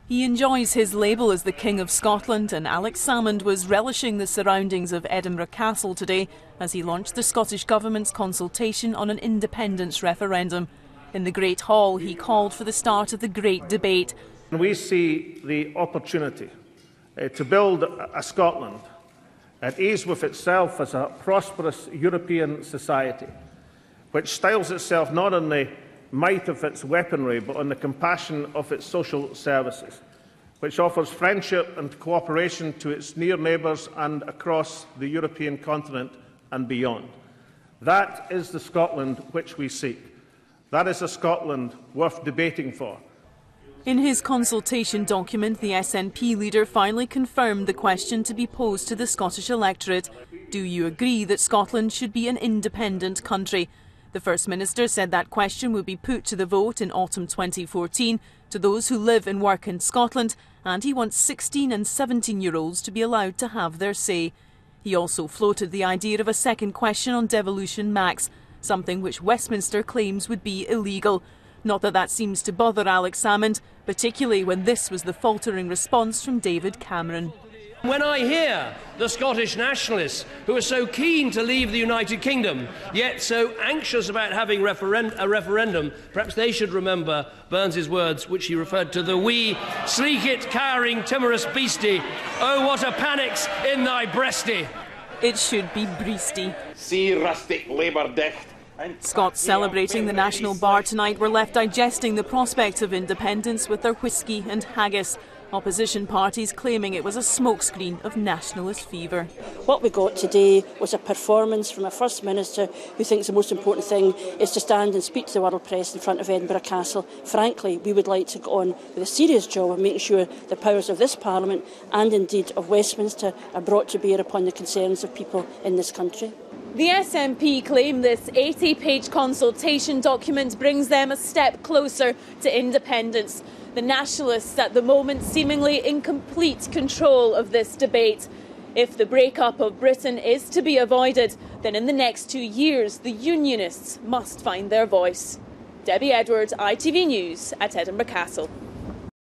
He enjoys his label as the King of Scotland, and Alex Salmond was relishing the surroundings of Edinburgh Castle today as he launched the Scottish Government's consultation on an independence referendum. In the Great Hall, he called for the start of the Great Debate. We see the opportunity to build a Scotland at ease with itself as a prosperous European society, which styles itself not on the might of its weaponry, but on the compassion of its social services, which offers friendship and cooperation to its near neighbours and across the European continent and beyond. That is the Scotland which we seek. That is a Scotland worth debating for. In his consultation document, the SNP leader finally confirmed the question to be posed to the Scottish electorate: do you agree that Scotland should be an independent country? The First Minister said that question would be put to the vote in autumn 2014 to those who live and work in Scotland, and he wants 16- and 17-year-olds to be allowed to have their say. He also floated the idea of a second question on devolution max, something which Westminster claims would be illegal. Not that that seems to bother Alex Salmond, particularly when this was the faltering response from David Cameron. When I hear the Scottish nationalists who are so keen to leave the United Kingdom, yet so anxious about having a referendum, perhaps they should remember Burns's words, which he referred to: the wee, sleek-it, cowering, timorous beastie, oh, what a panic's in thy breastie. It should be breastie. See rustic labour dicht. Scots celebrating the National Bar tonight were left digesting the prospect of independence with their whisky and haggis. Opposition parties claiming it was a smokescreen of nationalist fever. What we got today was a performance from a First Minister who thinks the most important thing is to stand and speak to the world press in front of Edinburgh Castle. Frankly, we would like to go on with a serious job of making sure the powers of this Parliament and indeed of Westminster are brought to bear upon the concerns of people in this country. The SNP claim this 80-page consultation document brings them a step closer to independence. The Nationalists at the moment seemingly in complete control of this debate. If the breakup of Britain is to be avoided, then in the next 2 years the Unionists must find their voice. Debi Edward, ITV News at Edinburgh Castle.